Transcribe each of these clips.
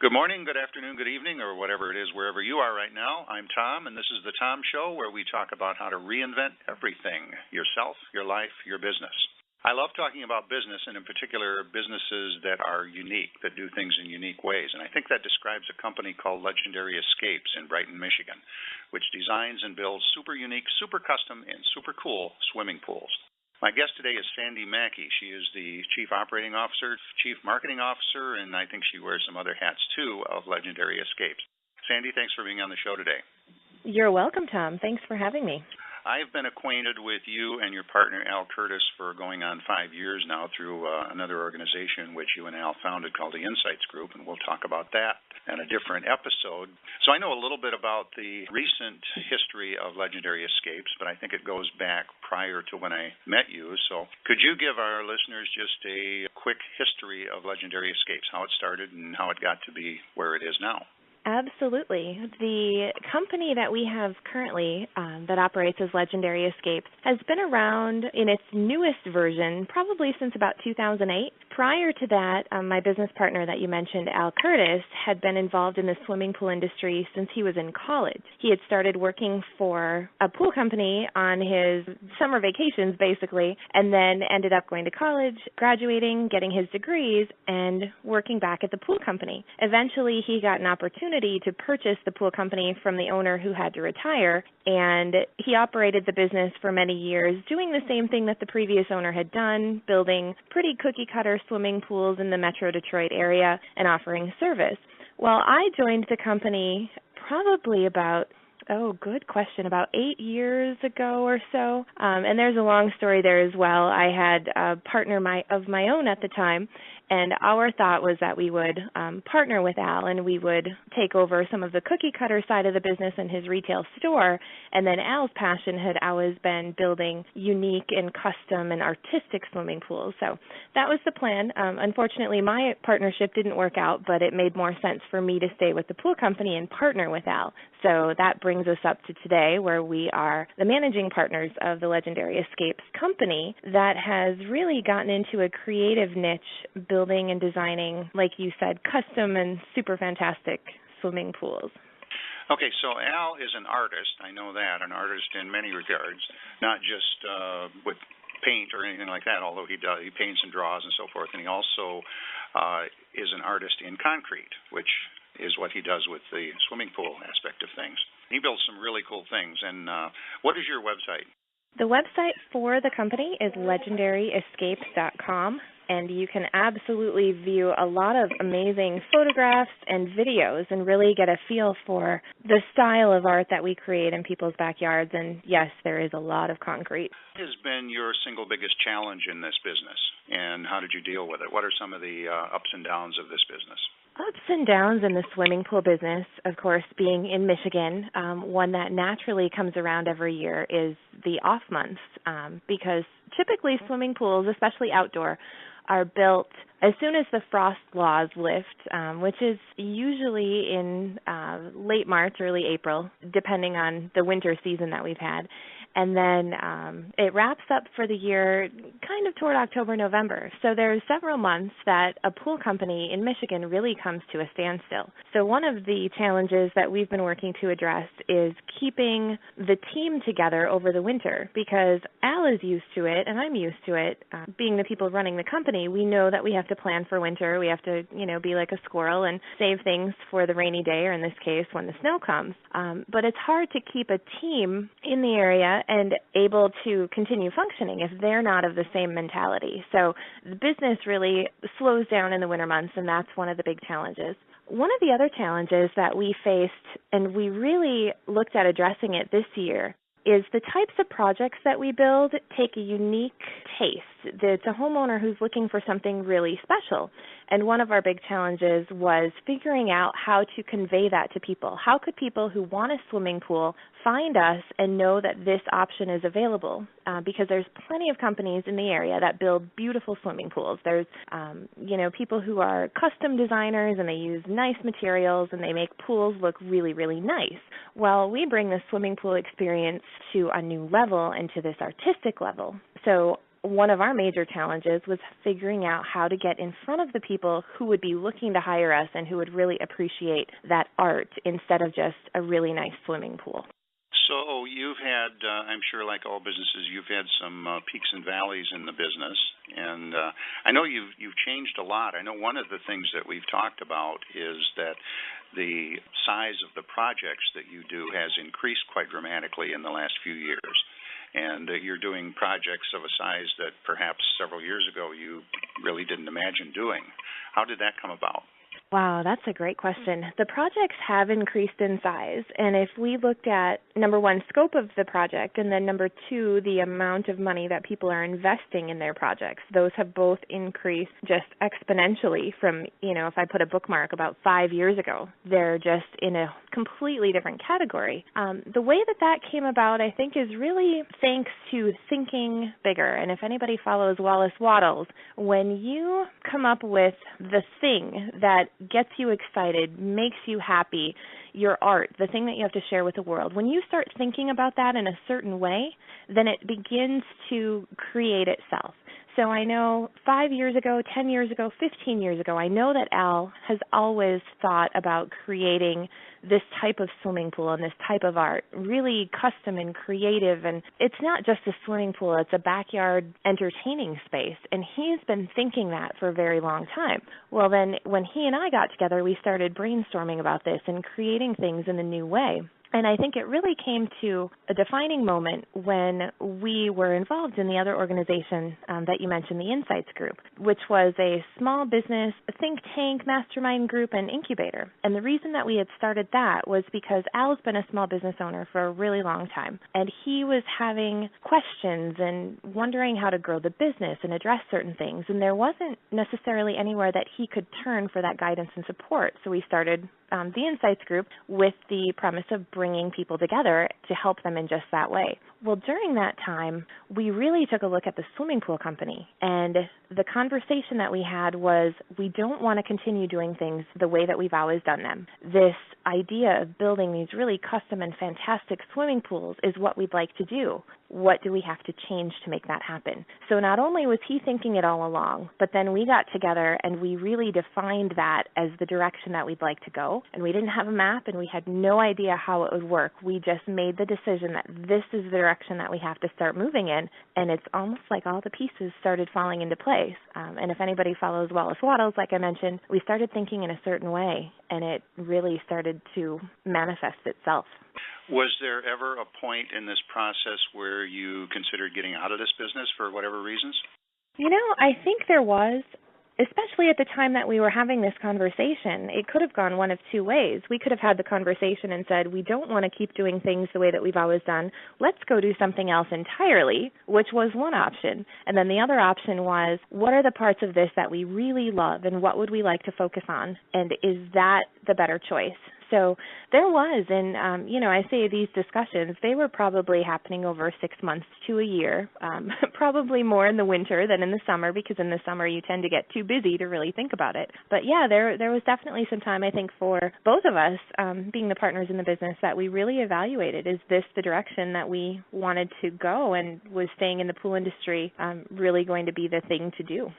Good morning, good afternoon, good evening, or whatever it is, wherever you are right now. I'm Tom, and this is the Tom Show, where we talk about how to reinvent everything, yourself, your life, your business. I love talking about business, and in particular, businesses that are unique, that do things in unique ways. And I think that describes a company called Legendary Escapes in Brighton, Michigan, which designs and builds super unique, super custom, and super cool swimming pools. My guest today is Sandi Maki. She is the Chief Operating Officer, Chief Marketing Officer, and I think she wears some other hats too of Legendary Escapes. Sandi, thanks for being on the show today. You're welcome, Tom. Thanks for having me. I've been acquainted with you and your partner, Al Curtis, for going on 5 years now through another organization which you and Al founded called the Insights Group, and we'll talk about that in a different episode. So I know a little bit about the recent history of Legendary Escapes, but I think it goes back prior to when I met you. So could you give our listeners just a quick history of Legendary Escapes, how it started and how it got to be where it is now? Absolutely. The company that we have currently that operates as Legendary Escapes has been around in its newest version probably since about 2008. Prior to that, my business partner that you mentioned, Al Curtis, had been involved in the swimming pool industry since he was in college. He had started working for a pool company on his summer vacations, basically, and then ended up going to college, graduating, getting his degrees, and working back at the pool company. Eventually, he got an opportunity to purchase the pool company from the owner who had to retire, and he operated the business for many years, doing the same thing that the previous owner had done, building pretty cookie-cutter swimming pools in the Metro Detroit area and offering service. Well, I joined the company probably about good question. About 8 years ago or so. And there's a long story there as well. I had a partner of my own at the time, and our thought was that we would partner with Al and we would take over some of the cookie cutter side of the business in his retail store. And then Al's passion had always been building unique and custom and artistic swimming pools. So that was the plan. Unfortunately, my partnership didn't work out, but it made more sense for me to stay with the pool company and partner with Al. So that brings us up to today, where we are the managing partners of the Legendary Escapes company that has really gotten into a creative niche, building and designing, like you said, custom and super fantastic swimming pools. Okay, so Al is an artist. I know that, an artist in many regards, not just with paint or anything like that, although he paints and draws and so forth, and he also is an artist in concrete, which is what he does with the swimming pool aspect of things. He builds some really cool things. And what is your website? The website for the company is legendaryescapes.com, and you can absolutely view a lot of amazing photographs and videos and really get a feel for the style of art that we create in people's backyards. And yes, there is a lot of concrete. What has been your single biggest challenge in this business, and how did you deal with it? What are some of the ups and downs of this business? Ups and downs in the swimming pool business, of course, being in Michigan, one that naturally comes around every year is the off months, because typically swimming pools, especially outdoor, are built as soon as the frost laws lift, which is usually in late March, early April, depending on the winter season that we've had. And then it wraps up for the year kind of toward October, November. So there's several months that a pool company in Michigan really comes to a standstill. So one of the challenges that we've been working to address is keeping the team together over the winter, because Al is used to it and I'm used to it. Being the people running the company, we know that we have to plan for winter. We have to, be like a squirrel and save things for the rainy day, or in this case, when the snow comes. But it's hard to keep a team in the area and able to continue functioning if they're not of the same mentality. So the business really slows down in the winter months, and that's one of the big challenges. One of the other challenges that we faced, and we really looked at addressing it this year, is the types of projects that we build take a unique taste. It's a homeowner who's looking for something really special. And one of our big challenges was figuring out how to convey that to people. How could people who want a swimming pool find us and know that this option is available? Because there's plenty of companies in the area that build beautiful swimming pools. There's, people who are custom designers, and they use nice materials, and they make pools look really, really nice. Well, we bring the swimming pool experience to a new level and to this artistic level. So one of our major challenges was figuring out how to get in front of the people who would be looking to hire us and who would really appreciate that art instead of just a really nice swimming pool. So you've had, I'm sure like all businesses, you've had some peaks and valleys in the business, and I know you've changed a lot. I know one of the things that we've talked about is that the size of the projects that you do has increased quite dramatically in the last few years, and you're doing projects of a size that perhaps several years ago you really didn't imagine doing. How did that come about? Wow, that's a great question. The projects have increased in size, and if we looked at, number one, scope of the project, and then number two, the amount of money that people are investing in their projects, those have both increased just exponentially from, if I put a bookmark about 5 years ago, they're just in a completely different category. The way that came about, I think, is really thanks to thinking bigger. And if anybody follows Wallace Wattles, when you come up with the thing that gets you excited, makes you happy, your art, the thing that you have to share with the world, when you start thinking about that in a certain way, then it begins to create itself. So I know 5 years ago, 10 years ago, 15 years ago, I know that Al has always thought about creating this type of swimming pool and this type of art, really custom and creative. And it's not just a swimming pool, it's a backyard entertaining space. And he's been thinking that for a very long time. Well, then when he and I got together, we started brainstorming about this and creating things in a new way. And I think it really came to a defining moment when we were involved in the other organization that you mentioned, the Insights Group, which was a small business think tank, mastermind group, and incubator. And the reason that we had started that was because Al's been a small business owner for a really long time. And he was having questions and wondering how to grow the business and address certain things. And there wasn't necessarily anywhere that he could turn for that guidance and support. So we started the Insights Group with the premise of bringing people together to help them in just that way. Well, during that time, we really took a look at the swimming pool company, and the conversation that we had was, we don't want to continue doing things the way that we've always done them. This idea of building these really custom and fantastic swimming pools is what we'd like to do. What do we have to change to make that happen? So not only was he thinking it all along, but then we got together and we really defined that as the direction that we'd like to go. And we didn't have a map and we had no idea how it would work. We just made the decision that this is the direction that we have to start moving in. And it's almost like all the pieces started falling into place. And if anybody follows Wallace Wattles, like I mentioned, we started thinking in a certain way, and it really started to manifest itself. Was there ever a point in this process where you considered getting out of this business for whatever reasons? I think there was, especially at the time that we were having this conversation. It could have gone one of two ways. We could have had the conversation and said, we don't want to keep doing things the way that we've always done. Let's go do something else entirely, which was one option. And then the other option was, what are the parts of this that we really love and what would we like to focus on? And is that the better choice? So there was, and, I say these discussions, they were probably happening over 6 months to a year, probably more in the winter than in the summer, because in the summer you tend to get too busy to really think about it. But yeah, there was definitely some time, I think, for both of us, being the partners in the business, that we really evaluated, is this the direction that we wanted to go, and was staying in the pool industry really going to be the thing to do?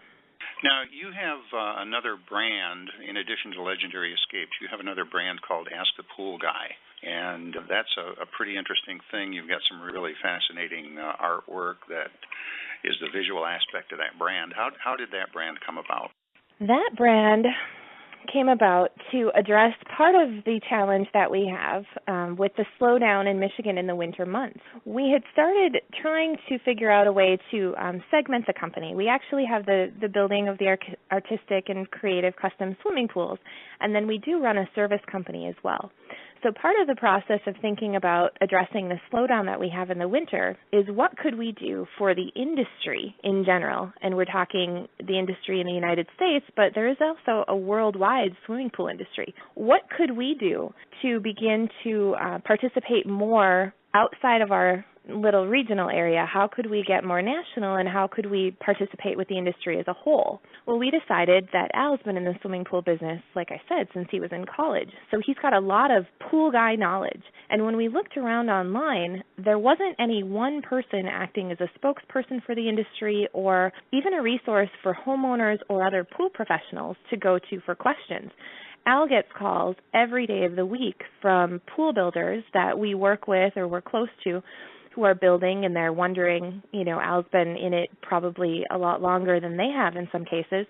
Now, you have another brand, in addition to Legendary Escapes, you have another brand called Ask the Pool Guy, and that's a pretty interesting thing. You've got some really fascinating artwork that is the visual aspect of that brand. How did that brand come about? That brand came about to address part of the challenge that we have with the slowdown in Michigan in the winter months. We had started trying to figure out a way to segment the company. We actually have the building of the artistic and creative custom swimming pools, and then we do run a service company as well. So part of the process of thinking about addressing the slowdown that we have in the winter is, what could we do for the industry in general? And we're talking the industry in the United States, but there is also a worldwide swimming pool industry. What could we do to begin to participate more outside of our little regional area? How could we get more national, and how could we participate with the industry as a whole? Well, we decided that Al's been in the swimming pool business, like I said, since he was in college. So he's got a lot of pool guy knowledge. And when we looked around online, there wasn't any one person acting as a spokesperson for the industry or even a resource for homeowners or other pool professionals to go to for questions. Al gets calls every day of the week from pool builders that we work with or we're close to who are building, and they're wondering, Al's been in it probably a lot longer than they have in some cases.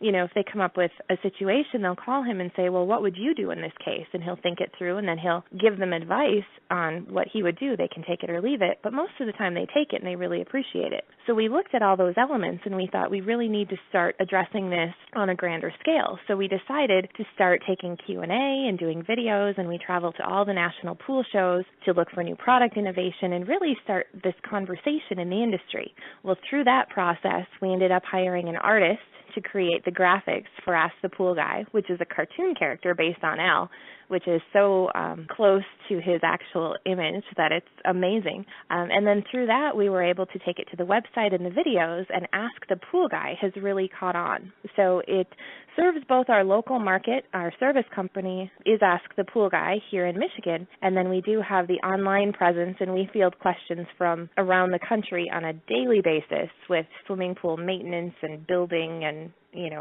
If they come up with a situation, they'll call him and say, well, what would you do in this case? And he'll think it through, and then he'll give them advice on what he would do. They can take it or leave it, but most of the time they take it and they really appreciate it. So we looked at all those elements and we thought we really need to start addressing this on a grander scale. So we decided to start taking Q&A and doing videos, and we travel to all the national pool shows to look for new product innovation and really start this conversation in the industry. Well, through that process, we ended up hiring an artist to create the graphics for Ask the Pool Guy, which is a cartoon character based on Al, which is so close to his actual image that it's amazing. And then through that, we were able to take it to the website and the videos, and Ask the Pool Guy has really caught on. So it serves both our local market. Our service company is Ask the Pool Guy here in Michigan, and then we do have the online presence, and we field questions from around the country on a daily basis with swimming pool maintenance and building and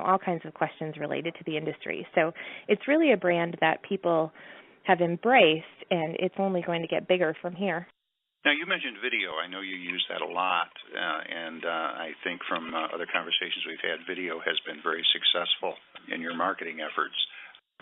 all kinds of questions related to the industry. So it's really a brand that people have embraced, and it's only going to get bigger from here. Now, you mentioned video. I know you use that a lot, and I think from other conversations we've had, video has been very successful in your marketing efforts.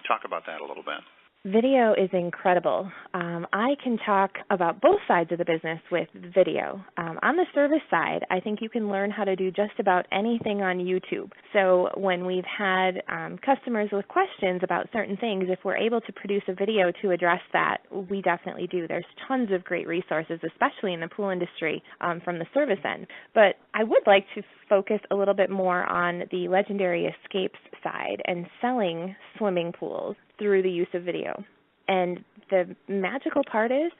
Talk about that a little bit. Video is incredible. I can talk about both sides of the business with video. On the service side, I think you can learn how to do just about anything on YouTube. So when we've had customers with questions about certain things, if we're able to produce a video to address that, we definitely do. There's tons of great resources, especially in the pool industry, from the service end. But I would like to focus a little bit more on the Legendary Escapes side and selling swimming pools through the use of video. And the magical part is,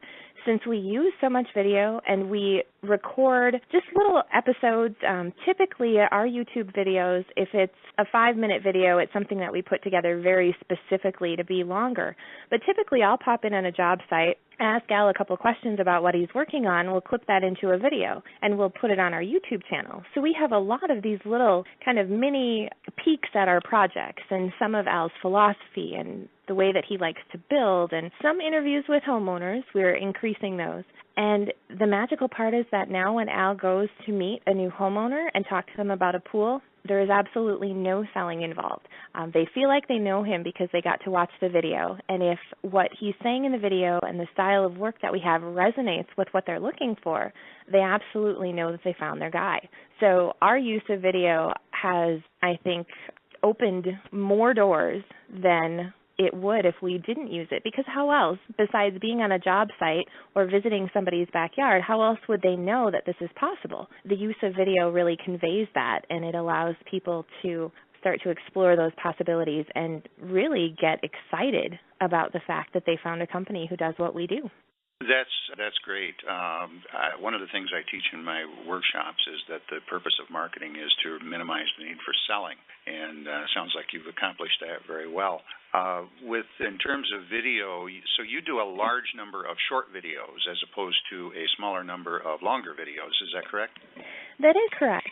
since we use so much video and we record just little episodes, typically our YouTube videos, if it's a 5-minute video, it's something that we put together very specifically to be longer. But typically I'll pop in on a job site, ask Al a couple questions about what he's working on, we'll clip that into a video, and we'll put it on our YouTube channel. So we have a lot of these little kind of mini peeks at our projects and some of Al's philosophy and the way that he likes to build, and some interviews with homeowners. We're increasing those. And the magical part is that now when Al goes to meet a new homeowner and talk to them about a pool, there is absolutely no selling involved. They feel like they know him because they got to watch the video. And if what he's saying in the video and the style of work that we have resonates with what they're looking for, they absolutely know that they found their guy. So our use of video has, I think, opened more doors than it would if we didn't use it, because how else, besides being on a job site or visiting somebody's backyard, how else would they know that this is possible? The use of video really conveys that, and it allows people to start to explore those possibilities and really get excited about the fact that they found a company who does what we do. That's great. One of the things I teach in my workshops is that the purpose of marketing is to minimize the need for selling, and sounds like you've accomplished that very well. In terms of video, so you do a large number of short videos as opposed to a smaller number of longer videos. Is that correct? That is correct.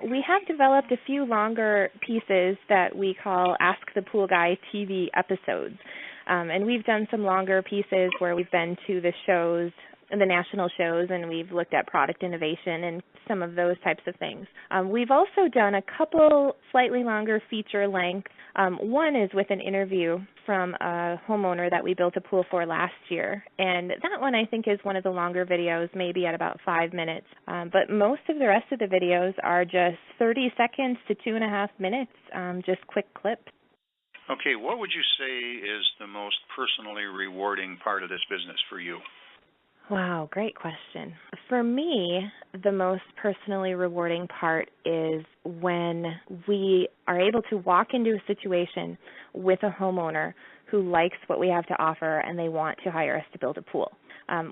We have developed a few longer pieces that we call Ask the Pool Guy TV episodes. And we've done some longer pieces where we've been to the shows, the national shows, and we've looked at product innovation and some of those types of things. We've also done a couple slightly longer feature length. One is with an interview from a homeowner that we built a pool for last year. And that one I think is one of the longer videos, maybe at about 5 minutes. But most of the rest of the videos are just 30 seconds to 2.5 minutes, just quick clips. Okay, what would you say is the most personally rewarding part of this business for you? Wow, great question. For me, the most personally rewarding part is when we are able to walk into a situation with a homeowner who likes what we have to offer and they want to hire us to build a pool.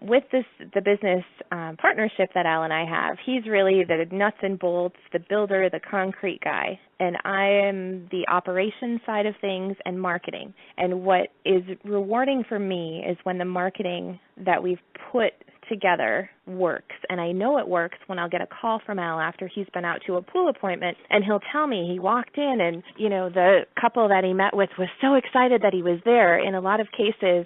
With the business partnership that Al and I have, he's really the nuts and bolts, the builder, the concrete guy, and I am the operations side of things and marketing. And what is rewarding for me is when the marketing that we've put together works. And I know it works when I'll get a call from Al after he's been out to a pool appointment, and he'll tell me he walked in and, the couple that he met with was so excited that he was there. In a lot of cases,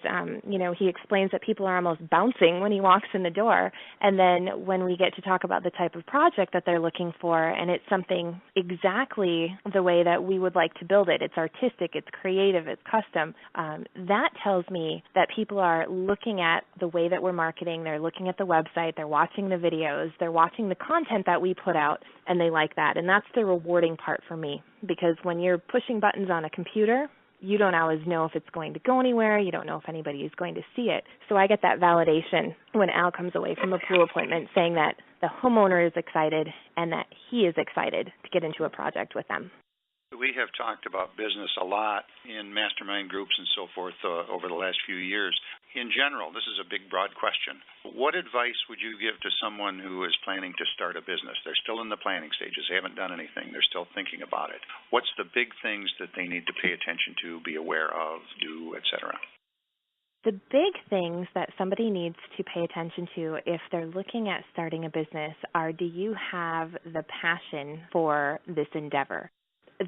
he explains that people are almost bouncing when he walks in the door. And then when we get to talk about the type of project that they're looking for, and it's something exactly the way that we would like to build it, it's artistic, it's creative, it's custom, that tells me that people are looking at the way that we're marketing, they're looking at the website, they're watching the videos, they're watching the content that we put out, and they like that. And that's the rewarding part for me, because when you're pushing buttons on a computer, you don't always know if it's going to go anywhere. You don't know if anybody is going to see it. So I get that validation when Al comes away from a pool appointment saying that the homeowner is excited and that he is excited to get into a project with them. We have talked about business a lot in mastermind groups and so forth over the last few years. In general, this is a big, broad question. What advice would you give to someone who is planning to start a business? They're still in the planning stages. They haven't done anything. They're still thinking about it. What's the big things that they need to pay attention to, be aware of, do, etc.? The big things that somebody needs to pay attention to if they're looking at starting a business are, do you have the passion for this endeavor?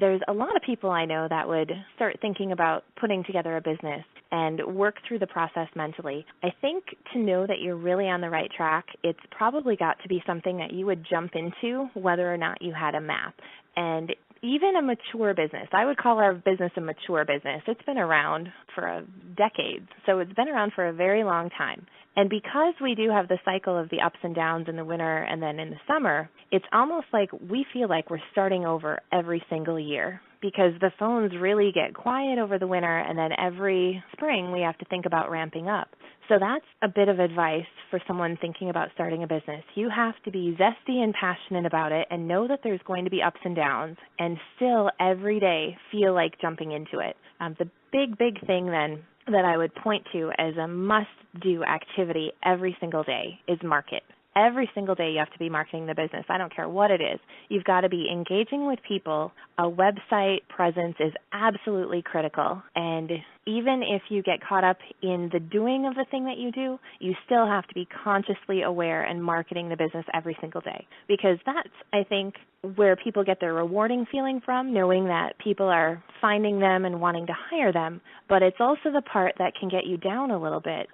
There's a lot of people I know that would start thinking about putting together a business and work through the process mentally. I think to know that you're really on the right track, it's probably got to be something that you would jump into whether or not you had a map. And even a mature business, I would call our business a mature business. It's been around for a decade, so it's been around for a very long time. And because we do have the cycle of the ups and downs in the winter and then in the summer, it's almost like we feel like we're starting over every single year, because the phones really get quiet over the winter, and then every spring we have to think about ramping up. So that's a bit of advice for someone thinking about starting a business. You have to be zesty and passionate about it and know that there's going to be ups and downs, and still every day feel like jumping into it. The big thing then that I would point to as a must-do activity every single day is market. Every single day you have to be marketing the business. I don't care what it is. You've got to be engaging with people. A website presence is absolutely critical. And even if you get caught up in the doing of the thing that you do, you still have to be consciously aware and marketing the business every single day. Because that's, I think, where people get their rewarding feeling from, knowing that people are finding them and wanting to hire them. But it's also the part that can get you down a little bit.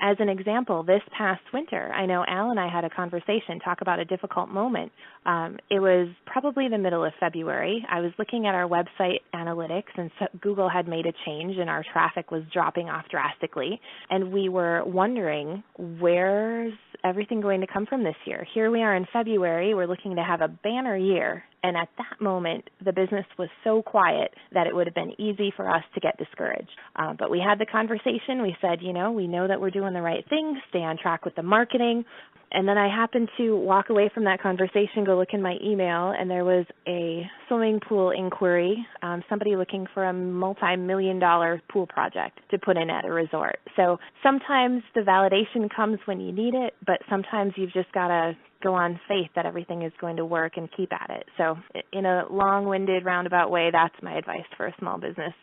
As an example, this past winter, I know Al and I had a conversation, talk about a difficult moment. It was probably the middle of February. I was looking at our website analytics, and so Google had made a change, and our traffic was dropping off drastically. And we were wondering, where's everything going to come from this year? Here we are in February. We're looking to have a banner year. And at that moment, the business was so quiet that it would have been easy for us to get discouraged. But we had the conversation. We said, we know that we're doing the right thing, stay on track with the marketing. And then I happened to walk away from that conversation, go look in my email, and there was a swimming pool inquiry, somebody looking for a multi-million-dollar pool project to put in at a resort. So sometimes the validation comes when you need it, but sometimes you've just got to go on faith that everything is going to work and keep at it. So in a long-winded, roundabout way, that's my advice for a small business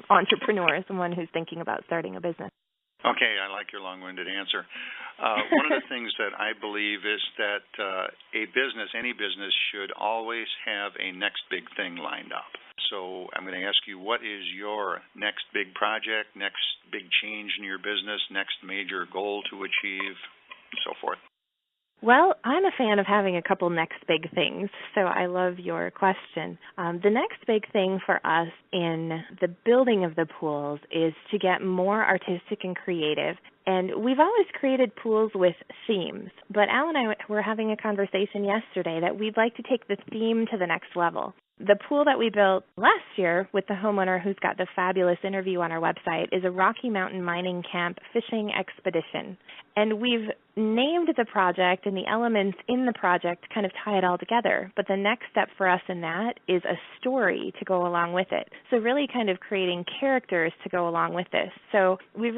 entrepreneur, someone who's thinking about starting a business. Okay, I like your long-winded answer. One of the things that I believe is that a business, any business, should always have a next big thing lined up. So I'm going to ask you, what is your next big project, next big change in your business, next major goal to achieve, and so forth? Well, I'm a fan of having a couple next big things, so I love your question. The next big thing for us in the building of the pools is to get more artistic and creative. And we've always created pools with themes, but Al and I were having a conversation yesterday that we'd like to take the theme to the next level. The pool that we built last year with the homeowner who's got the fabulous interview on our website is a Rocky Mountain mining camp fishing expedition. And we've named the project and the elements in the project kind of tie it all together. But the next step for us in that is a story to go along with it. So really kind of creating characters to go along with this. So we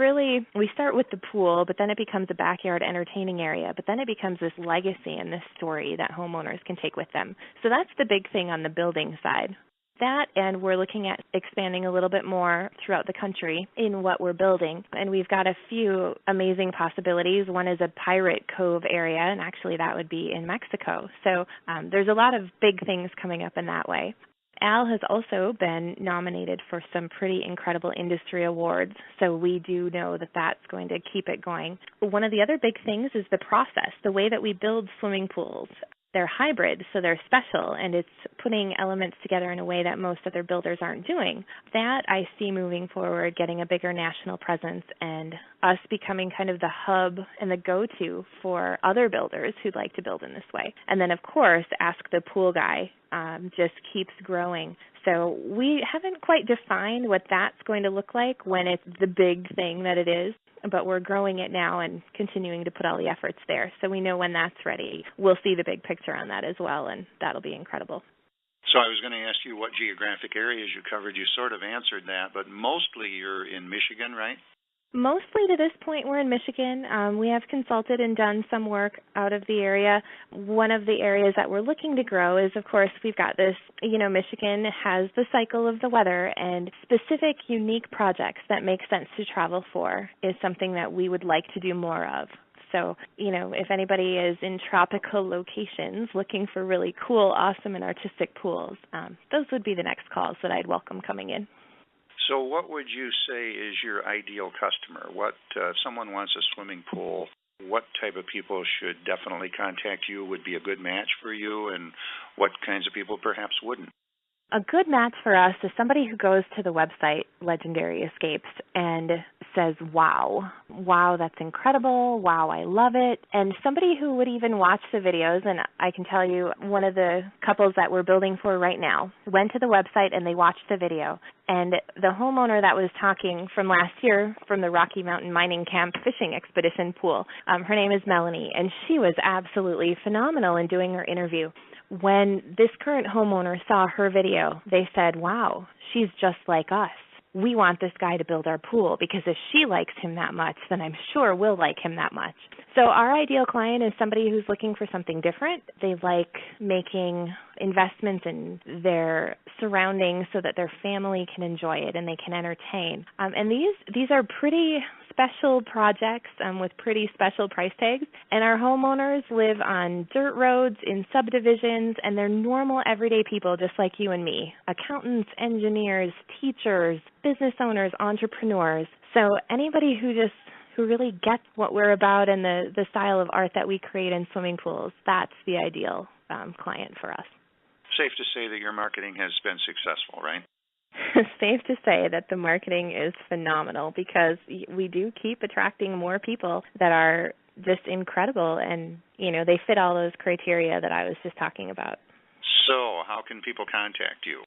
start with the pool, but then it becomes a backyard entertaining area, but then it becomes this legacy and this story that homeowners can take with them. So that's the big thing on the building side. That, and we're looking at expanding a little bit more throughout the country in what we're building. And we've got a few amazing possibilities. One is a Pirate Cove area, and actually that would be in Mexico. So there's a lot of big things coming up in that way. Al has also been nominated for some pretty incredible industry awards, so we do know that that's going to keep it going. One of the other big things is the process, the way that we build swimming pools. They're hybrid, so they're special, and it's putting elements together in a way that most other builders aren't doing. That I see moving forward, getting a bigger national presence, and us becoming kind of the hub and the go-to for other builders who'd like to build in this way. And then, of course, Ask the Pool Guy just keeps growing. So we haven't quite defined what that's going to look like when it's the big thing that it is, but we're growing it now and continuing to put all the efforts there. So we know when that's ready, we'll see the big picture on that as well, and that'll be incredible. So I was going to ask you what geographic areas you covered. You sort of answered that, but mostly you're in Michigan, right? Mostly to this point, we're in Michigan. We have consulted and done some work out of the area. One of the areas that we're looking to grow is, of course, we've got this, Michigan has the cycle of the weather, and specific, unique projects that make sense to travel for is something that we would like to do more of. So, if anybody is in tropical locations looking for really cool, awesome, and artistic pools, those would be the next calls that I'd welcome coming in. So what would you say is your ideal customer? If someone wants a swimming pool, what type of people should definitely contact you, would be a good match for you, and what kinds of people perhaps wouldn't? A good match for us is somebody who goes to the website Legendary Escapes and says, wow, that's incredible, wow, I love it, and somebody who would even watch the videos. And I can tell you, one of the couples that we're building for right now went to the website and they watched the video, and the homeowner that was talking from last year from the Rocky Mountain Mining Camp Fishing Expedition pool, her name is Melanie, and she was absolutely phenomenal in doing her interview. When this current homeowner saw her video, they said, wow, she's just like us. We want this guy to build our pool, because if she likes him that much, then I'm sure we'll like him that much. So our ideal client is somebody who's looking for something different. They like making investments in their surroundings so that their family can enjoy it and they can entertain. And these are pretty special projects with pretty special price tags. And our homeowners live on dirt roads, in subdivisions, and they're normal, everyday people just like you and me. Accountants, engineers, teachers, business owners, entrepreneurs. So anybody who really gets what we're about and the style of art that we create in swimming pools, that's the ideal client for us. Safe to say that your marketing has been successful, right? Safe to say that the marketing is phenomenal, because we do keep attracting more people that are just incredible, and they fit all those criteria that I was just talking about. So how can people contact you?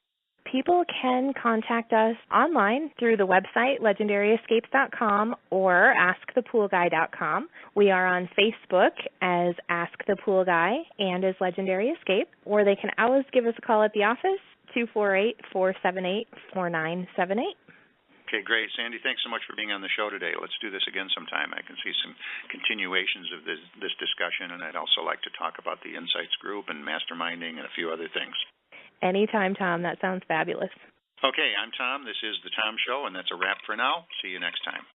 People can contact us online through the website, legendaryescapes.com, or askthepoolguy.com. We are on Facebook as Ask the Pool Guy and as Legendary Escape, or they can always give us a call at the office, 248-478-4978. Okay, great. Sandi, thanks so much for being on the show today. Let's do this again sometime. I can see some continuations of this discussion, and I'd also like to talk about the Insights Group and masterminding and a few other things. Anytime, Tom. That sounds fabulous. Okay, I'm Tom. This is The Tom Show, and that's a wrap for now. See you next time.